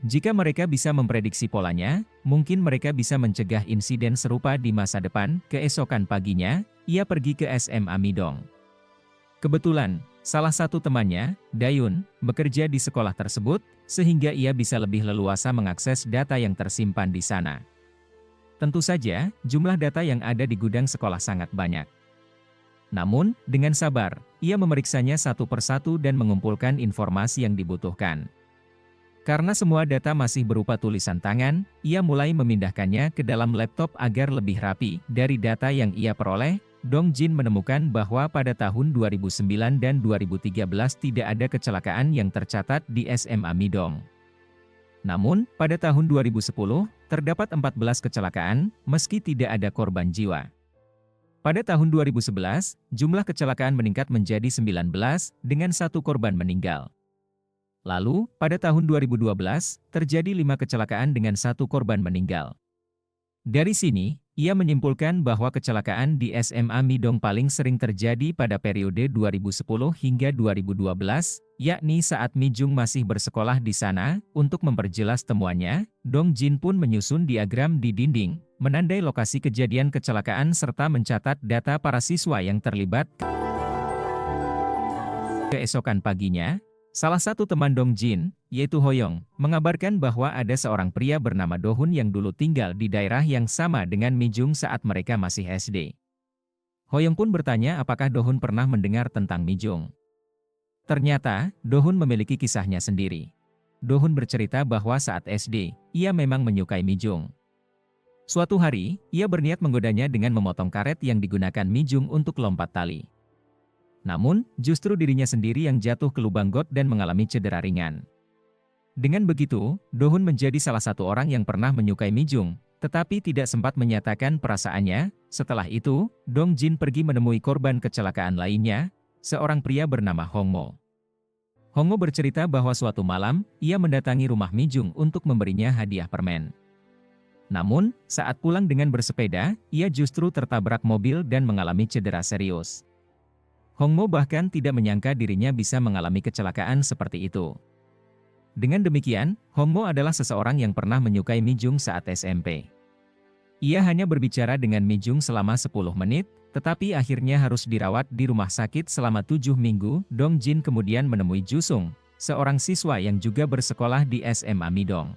Jika mereka bisa memprediksi polanya, mungkin mereka bisa mencegah insiden serupa di masa depan. Keesokan paginya, ia pergi ke SMA Midong. Kebetulan, salah satu temannya, Dayun, bekerja di sekolah tersebut, sehingga ia bisa lebih leluasa mengakses data yang tersimpan di sana. Tentu saja, jumlah data yang ada di gudang sekolah sangat banyak. Namun, dengan sabar, ia memeriksanya satu persatu dan mengumpulkan informasi yang dibutuhkan. Karena semua data masih berupa tulisan tangan, ia mulai memindahkannya ke dalam laptop agar lebih rapi. Dari data yang ia peroleh, Dongjin menemukan bahwa pada tahun 2009 dan 2013 tidak ada kecelakaan yang tercatat di SMA Midong. Namun, pada tahun 2010, terdapat 14 kecelakaan, meski tidak ada korban jiwa. Pada tahun 2011, jumlah kecelakaan meningkat menjadi 19 dengan 1 korban meninggal. Lalu, pada tahun 2012, terjadi 5 kecelakaan dengan 1 korban meninggal. Dari sini, ia menyimpulkan bahwa kecelakaan di SMA Midong paling sering terjadi pada periode 2010 hingga 2012, yakni saat Mi Jung masih bersekolah di sana. Untuk memperjelas temuannya, Dong Jin pun menyusun diagram di dinding, menandai lokasi kejadian kecelakaan serta mencatat data para siswa yang terlibat. Keesokan paginya, salah satu teman Dong Jin, yaitu Hoyong, mengabarkan bahwa ada seorang pria bernama Do-hun yang dulu tinggal di daerah yang sama dengan Mi Jung saat mereka masih SD. Hoyong pun bertanya apakah Do-hun pernah mendengar tentang Mi Jung. Ternyata, Do-hun memiliki kisahnya sendiri. Do-hun bercerita bahwa saat SD, ia memang menyukai Mi Jung. Suatu hari, ia berniat menggodanya dengan memotong karet yang digunakan Mi Jung untuk lompat tali. Namun, justru dirinya sendiri yang jatuh ke lubang got dan mengalami cedera ringan. Dengan begitu, Do-hun menjadi salah satu orang yang pernah menyukai Mi Jung, tetapi tidak sempat menyatakan perasaannya. Setelah itu, Dong Jin pergi menemui korban kecelakaan lainnya, seorang pria bernama Hong Mo. Hong Mo bercerita bahwa suatu malam, ia mendatangi rumah Mi Jung untuk memberinya hadiah permen. Namun, saat pulang dengan bersepeda, ia justru tertabrak mobil dan mengalami cedera serius. Hong Mo bahkan tidak menyangka dirinya bisa mengalami kecelakaan seperti itu. Dengan demikian, Hong Mo adalah seseorang yang pernah menyukai Mi Jung saat SMP. Ia hanya berbicara dengan Mi Jung selama 10 menit, tetapi akhirnya harus dirawat di rumah sakit selama 7 minggu. Dong Jin kemudian menemui Jusung, seorang siswa yang juga bersekolah di SMA Midong.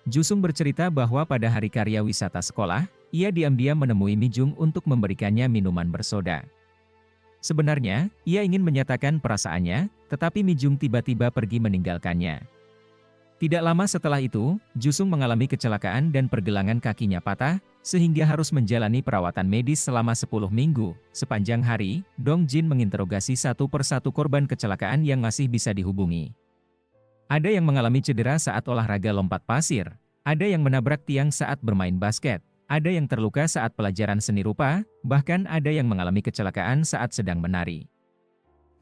Jusung bercerita bahwa pada hari karya wisata sekolah, ia diam-diam menemui Mi Jung untuk memberikannya minuman bersoda. Sebenarnya, ia ingin menyatakan perasaannya, tetapi Mi Jung tiba-tiba pergi meninggalkannya. Tidak lama setelah itu, Jusung mengalami kecelakaan dan pergelangan kakinya patah, sehingga harus menjalani perawatan medis selama 10 minggu. Sepanjang hari, Dong Jin menginterogasi satu persatu korban kecelakaan yang masih bisa dihubungi. Ada yang mengalami cedera saat olahraga lompat pasir, ada yang menabrak tiang saat bermain basket, ada yang terluka saat pelajaran seni rupa, bahkan ada yang mengalami kecelakaan saat sedang menari.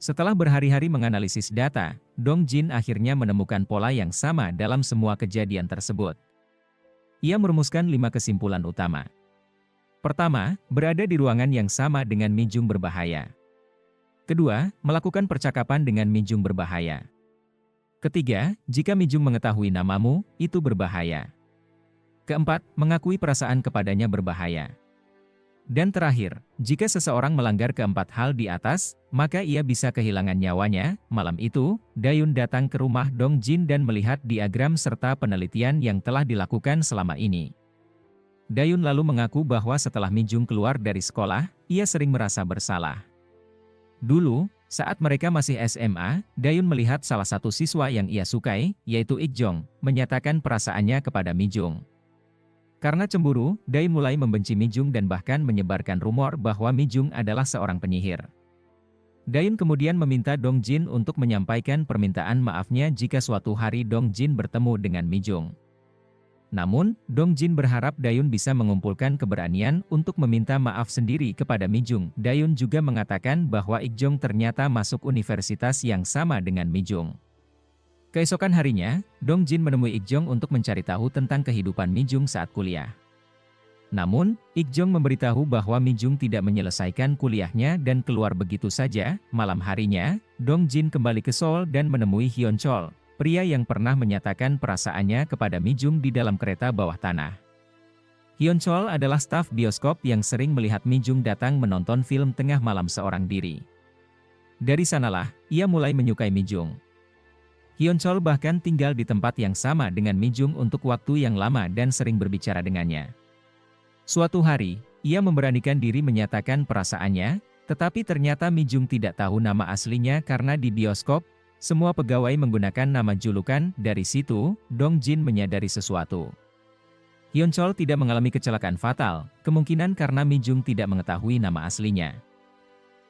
Setelah berhari-hari menganalisis data, Dong Jin akhirnya menemukan pola yang sama dalam semua kejadian tersebut. Ia merumuskan 5 kesimpulan utama. Pertama, berada di ruangan yang sama dengan Mi Jung berbahaya. Kedua, melakukan percakapan dengan Mi Jung berbahaya. Ketiga, jika Mi Jung mengetahui namamu, itu berbahaya. Keempat, mengakui perasaan kepadanya berbahaya. Dan terakhir, jika seseorang melanggar keempat hal di atas, maka ia bisa kehilangan nyawanya. Malam itu, Dayun datang ke rumah Dong Jin dan melihat diagram serta penelitian yang telah dilakukan selama ini. Dayun lalu mengaku bahwa setelah Mi Jung keluar dari sekolah, ia sering merasa bersalah. Dulu, saat mereka masih SMA, Dayun melihat salah satu siswa yang ia sukai, yaitu Ik Jong, menyatakan perasaannya kepada Mi Jung. Karena cemburu, Dayun mulai membenci Mi Jung dan bahkan menyebarkan rumor bahwa Mi Jung adalah seorang penyihir. Dayun kemudian meminta Dong Jin untuk menyampaikan permintaan maafnya jika suatu hari Dong Jin bertemu dengan Mi Jung. Namun, Dong Jin berharap Dayun bisa mengumpulkan keberanian untuk meminta maaf sendiri kepada Mi Jung. Dayun juga mengatakan bahwa Ik Jong ternyata masuk universitas yang sama dengan Mi Jung. Keesokan harinya, Dong Jin menemui Ik Jong untuk mencari tahu tentang kehidupan Mi Jung saat kuliah. Namun, Ik Jong memberitahu bahwa Mi Jung tidak menyelesaikan kuliahnya dan keluar begitu saja. Malam harinya, Dong Jin kembali ke Seoul dan menemui Hyun Chol, pria yang pernah menyatakan perasaannya kepada Mi Jung di dalam kereta bawah tanah. Hyun Chol adalah staf bioskop yang sering melihat Mi Jung datang menonton film tengah malam seorang diri. Dari sanalah, ia mulai menyukai Mi Jung. Hyun Chol bahkan tinggal di tempat yang sama dengan Mi Jung untuk waktu yang lama dan sering berbicara dengannya. Suatu hari, ia memberanikan diri menyatakan perasaannya, tetapi ternyata Mi Jung tidak tahu nama aslinya karena di bioskop, semua pegawai menggunakan nama julukan. Dari situ, Dong Jin menyadari sesuatu. Hyun Chol tidak mengalami kecelakaan fatal, kemungkinan karena Mi Jung tidak mengetahui nama aslinya.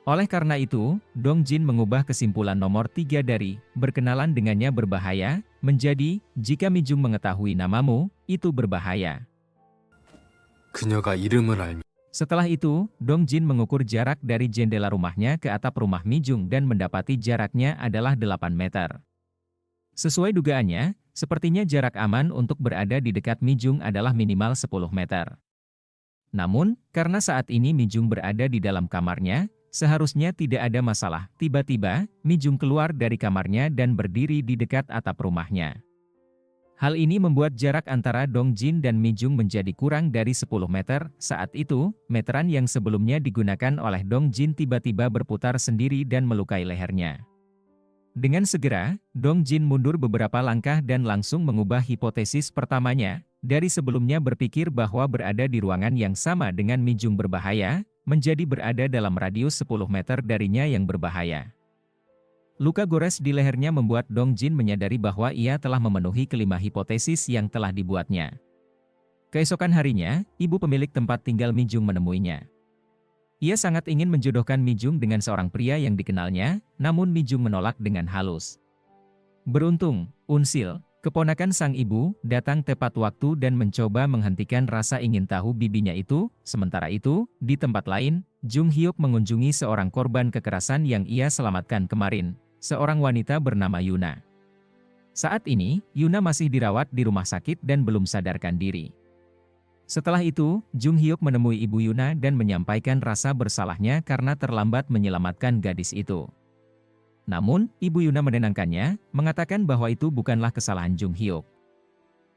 Oleh karena itu, Dong Jin mengubah kesimpulan nomor 3 dari berkenalan dengannya berbahaya, menjadi jika Mi Jung mengetahui namamu, itu berbahaya. 그녀가 이름을 알면 Setelah itu, Dong Jin mengukur jarak dari jendela rumahnya ke atap rumah Mi Jung dan mendapati jaraknya adalah 8 meter. Sesuai dugaannya, sepertinya jarak aman untuk berada di dekat Mi Jung adalah minimal 10 meter. Namun, karena saat ini Mi Jung berada di dalam kamarnya, seharusnya tidak ada masalah. Tiba-tiba, Mi Jung keluar dari kamarnya dan berdiri di dekat atap rumahnya. Hal ini membuat jarak antara Dong Jin dan Mi Jung menjadi kurang dari 10 meter. Saat itu, meteran yang sebelumnya digunakan oleh Dong Jin tiba-tiba berputar sendiri dan melukai lehernya. Dengan segera, Dong Jin mundur beberapa langkah dan langsung mengubah hipotesis pertamanya. Dari sebelumnya berpikir bahwa berada di ruangan yang sama dengan Mi Jung berbahaya, menjadi berada dalam radius 10 meter darinya yang berbahaya. Luka gores di lehernya membuat Dong Jin menyadari bahwa ia telah memenuhi kelima hipotesis yang telah dibuatnya. Keesokan harinya, ibu pemilik tempat tinggal Mi Jung menemuinya. Ia sangat ingin menjodohkan Mi Jung dengan seorang pria yang dikenalnya, namun Mi Jung menolak dengan halus. Beruntung, Unsil, keponakan sang ibu, datang tepat waktu dan mencoba menghentikan rasa ingin tahu bibinya itu. Sementara itu, di tempat lain, Jung Hyuk mengunjungi seorang korban kekerasan yang ia selamatkan kemarin, seorang wanita bernama Yuna. Saat ini, Yuna masih dirawat di rumah sakit dan belum sadarkan diri. Setelah itu, Jung Hyuk menemui ibu Yuna dan menyampaikan rasa bersalahnya karena terlambat menyelamatkan gadis itu. Namun, Ibu Yuna menenangkannya, mengatakan bahwa itu bukanlah kesalahan Jung Hyuk.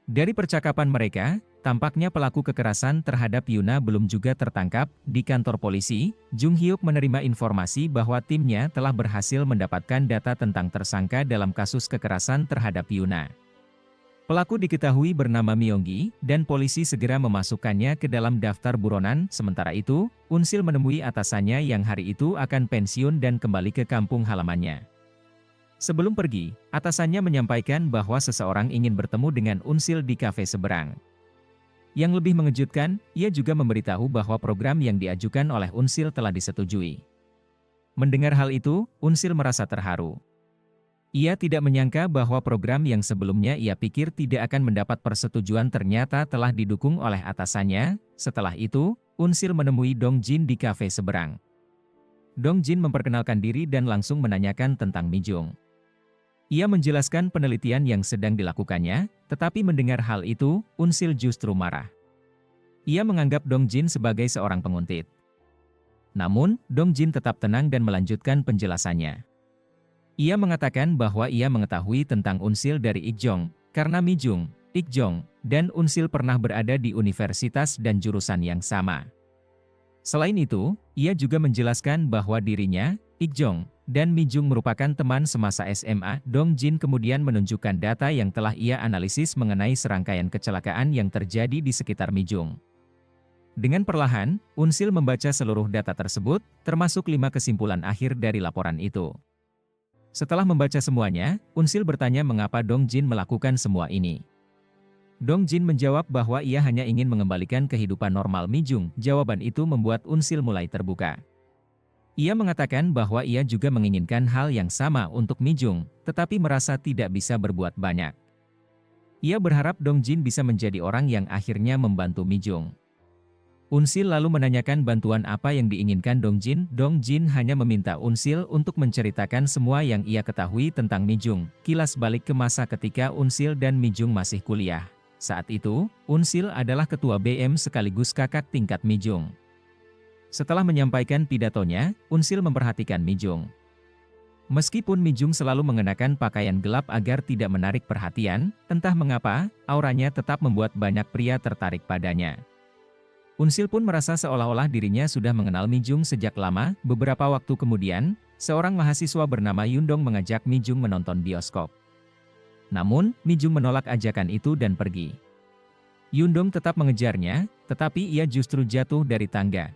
Dari percakapan mereka, tampaknya pelaku kekerasan terhadap Yuna belum juga tertangkap. Di kantor polisi, Jung Hyuk menerima informasi bahwa timnya telah berhasil mendapatkan data tentang tersangka dalam kasus kekerasan terhadap Yuna. Pelaku diketahui bernama Myonggi, dan polisi segera memasukkannya ke dalam daftar buronan. Sementara itu, Unsil menemui atasannya yang hari itu akan pensiun dan kembali ke kampung halamannya. Sebelum pergi, atasannya menyampaikan bahwa seseorang ingin bertemu dengan Unsil di kafe seberang. Yang lebih mengejutkan, ia juga memberitahu bahwa program yang diajukan oleh Unsil telah disetujui. Mendengar hal itu, Unsil merasa terharu. Ia tidak menyangka bahwa program yang sebelumnya ia pikir tidak akan mendapat persetujuan ternyata telah didukung oleh atasannya. Setelah itu, Unsil menemui Dong Jin di kafe seberang. Dong Jin memperkenalkan diri dan langsung menanyakan tentang Mi Jung. Ia menjelaskan penelitian yang sedang dilakukannya, tetapi mendengar hal itu, Unsil justru marah. Ia menganggap Dong Jin sebagai seorang penguntit. Namun, Dong Jin tetap tenang dan melanjutkan penjelasannya. Ia mengatakan bahwa ia mengetahui tentang Unsil dari Ik-jong, karena Mi Jung, Ik-jong, dan Unsil pernah berada di universitas dan jurusan yang sama. Selain itu, ia juga menjelaskan bahwa dirinya, Ik-jong, dan Mi Jung merupakan teman semasa SMA. Dong Jin kemudian menunjukkan data yang telah ia analisis mengenai serangkaian kecelakaan yang terjadi di sekitar Mi Jung. Dengan perlahan, Unsil membaca seluruh data tersebut, termasuk 5 kesimpulan akhir dari laporan itu. Setelah membaca semuanya, Unsil bertanya mengapa Dong Jin melakukan semua ini. Dong Jin menjawab bahwa ia hanya ingin mengembalikan kehidupan normal Mi Jung. Jawaban itu membuat Unsil mulai terbuka. Ia mengatakan bahwa ia juga menginginkan hal yang sama untuk Mi Jung, tetapi merasa tidak bisa berbuat banyak. Ia berharap Dong Jin bisa menjadi orang yang akhirnya membantu Mi Jung. Unsil lalu menanyakan bantuan apa yang diinginkan Dong Jin. Dong Jin hanya meminta Unsil untuk menceritakan semua yang ia ketahui tentang Mi Jung. Kilas balik ke masa ketika Unsil dan Mi Jung masih kuliah. Saat itu, Unsil adalah ketua BM sekaligus kakak tingkat Mi Jung. Setelah menyampaikan pidatonya, Unsil memperhatikan Mi Jung. Meskipun Mi Jung selalu mengenakan pakaian gelap agar tidak menarik perhatian, entah mengapa, auranya tetap membuat banyak pria tertarik padanya. Unsil pun merasa seolah-olah dirinya sudah mengenal Mi Jung sejak lama. Beberapa waktu kemudian, seorang mahasiswa bernama Yundong mengajak Mi Jung menonton bioskop. Namun, Mi Jung menolak ajakan itu dan pergi. Yundong tetap mengejarnya, tetapi ia justru jatuh dari tangga.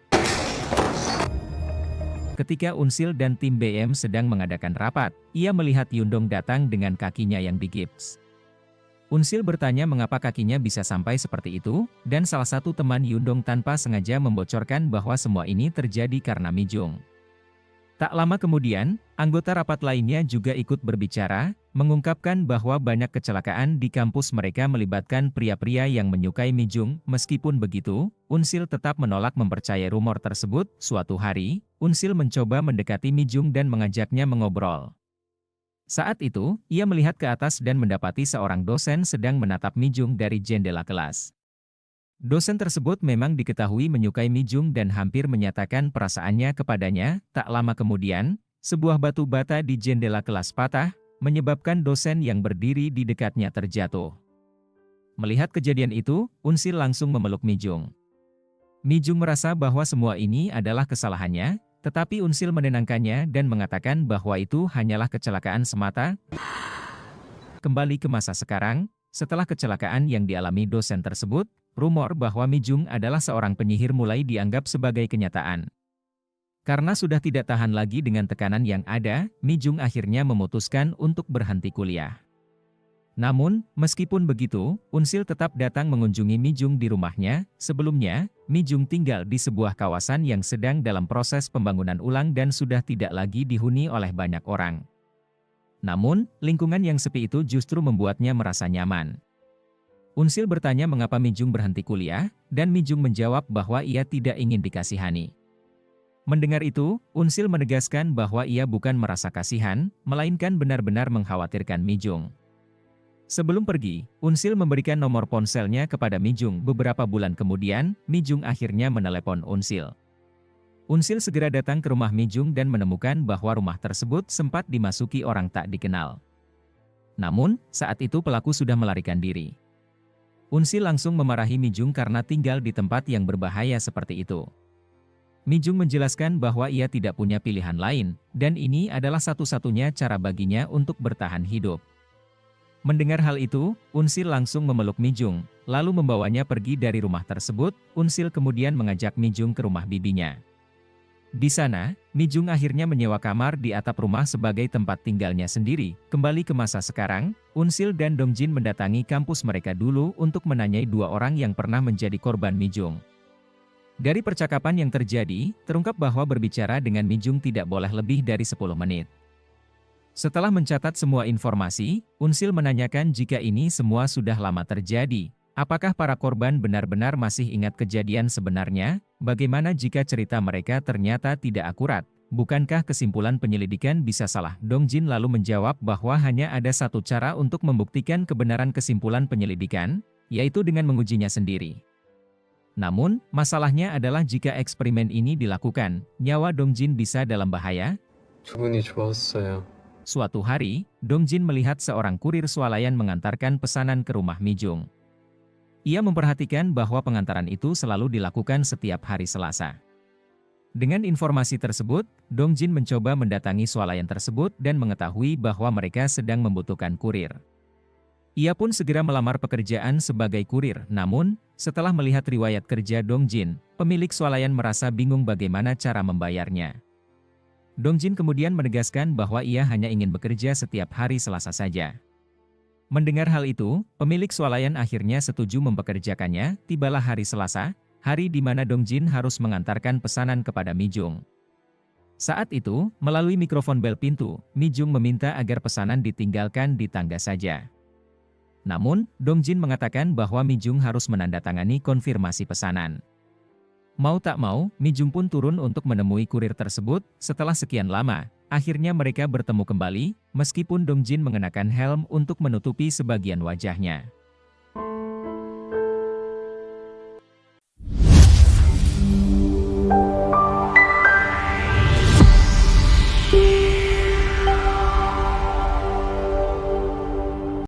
Ketika Unsil dan tim BM sedang mengadakan rapat, ia melihat Yundong datang dengan kakinya yang digips. Unsil bertanya mengapa kakinya bisa sampai seperti itu, dan salah satu teman Yundong tanpa sengaja membocorkan bahwa semua ini terjadi karena Mi Jung. Tak lama kemudian, anggota rapat lainnya juga ikut berbicara, mengungkapkan bahwa banyak kecelakaan di kampus mereka melibatkan pria-pria yang menyukai Mijung. Meskipun begitu, Unsil tetap menolak mempercayai rumor tersebut. Suatu hari, Unsil mencoba mendekati Mijung dan mengajaknya mengobrol. Saat itu, ia melihat ke atas dan mendapati seorang dosen sedang menatap Mijung dari jendela kelas. Dosen tersebut memang diketahui menyukai Mijung dan hampir menyatakan perasaannya kepadanya. Tak lama kemudian, sebuah batu bata di jendela kelas patah, menyebabkan dosen yang berdiri di dekatnya terjatuh. Melihat kejadian itu, Unsil langsung memeluk Mijung. Mijung merasa bahwa semua ini adalah kesalahannya, tetapi Unsil menenangkannya dan mengatakan bahwa itu hanyalah kecelakaan semata. Kembali ke masa sekarang, setelah kecelakaan yang dialami dosen tersebut, rumor bahwa Mijung adalah seorang penyihir mulai dianggap sebagai kenyataan. Karena sudah tidak tahan lagi dengan tekanan yang ada, Mijung akhirnya memutuskan untuk berhenti kuliah. Namun, meskipun begitu, Unsil tetap datang mengunjungi Mijung di rumahnya. Sebelumnya, Mijung tinggal di sebuah kawasan yang sedang dalam proses pembangunan ulang dan sudah tidak lagi dihuni oleh banyak orang. Namun, lingkungan yang sepi itu justru membuatnya merasa nyaman. Unsil bertanya mengapa Mijung berhenti kuliah, dan Mijung menjawab bahwa ia tidak ingin dikasihani. Mendengar itu, Unsil menegaskan bahwa ia bukan merasa kasihan, melainkan benar-benar mengkhawatirkan Mijung. Sebelum pergi, Unsil memberikan nomor ponselnya kepada Mijung. Beberapa bulan kemudian, Mijung akhirnya menelepon Unsil. Unsil segera datang ke rumah Mijung dan menemukan bahwa rumah tersebut sempat dimasuki orang tak dikenal. Namun, saat itu pelaku sudah melarikan diri. Unsil langsung memarahi Mijung karena tinggal di tempat yang berbahaya seperti itu. Mijung menjelaskan bahwa ia tidak punya pilihan lain, dan ini adalah satu-satunya cara baginya untuk bertahan hidup. Mendengar hal itu, Unsil langsung memeluk Mijung, lalu membawanya pergi dari rumah tersebut. Unsil kemudian mengajak Mijung ke rumah bibinya. Di sana, Mijung akhirnya menyewa kamar di atap rumah sebagai tempat tinggalnya sendiri. Kembali ke masa sekarang, Unsil dan Dongjin mendatangi kampus mereka dulu untuk menanyai dua orang yang pernah menjadi korban Mijung. Dari percakapan yang terjadi, terungkap bahwa berbicara dengan Mijung tidak boleh lebih dari 10 menit. Setelah mencatat semua informasi, Unsil menanyakan jika ini semua sudah lama terjadi. Apakah para korban benar-benar masih ingat kejadian sebenarnya? Bagaimana jika cerita mereka ternyata tidak akurat? Bukankah kesimpulan penyelidikan bisa salah? Dongjin lalu menjawab bahwa hanya ada satu cara untuk membuktikan kebenaran kesimpulan penyelidikan, yaitu dengan mengujinya sendiri. Namun, masalahnya adalah jika eksperimen ini dilakukan, nyawa Dongjin bisa dalam bahaya. 기분이 좋았어요. Suatu hari, Dongjin melihat seorang kurir swalayan mengantarkan pesanan ke rumah Mijung. Ia memperhatikan bahwa pengantaran itu selalu dilakukan setiap hari Selasa. Dengan informasi tersebut, Dongjin mencoba mendatangi swalayan tersebut dan mengetahui bahwa mereka sedang membutuhkan kurir. Ia pun segera melamar pekerjaan sebagai kurir. Namun, setelah melihat riwayat kerja Dongjin, pemilik swalayan merasa bingung bagaimana cara membayarnya. Dongjin kemudian menegaskan bahwa ia hanya ingin bekerja setiap hari Selasa saja. Mendengar hal itu, pemilik swalayan akhirnya setuju mempekerjakannya. Tibalah hari Selasa, hari di mana Dongjin harus mengantarkan pesanan kepada Mijung. Saat itu, melalui mikrofon bel pintu, Mijung meminta agar pesanan ditinggalkan di tangga saja. Namun, Dongjin mengatakan bahwa Mijung harus menandatangani konfirmasi pesanan. Mau tak mau, Mijung pun turun untuk menemui kurir tersebut. Setelah sekian lama, akhirnya mereka bertemu kembali, meskipun Dongjin mengenakan helm untuk menutupi sebagian wajahnya.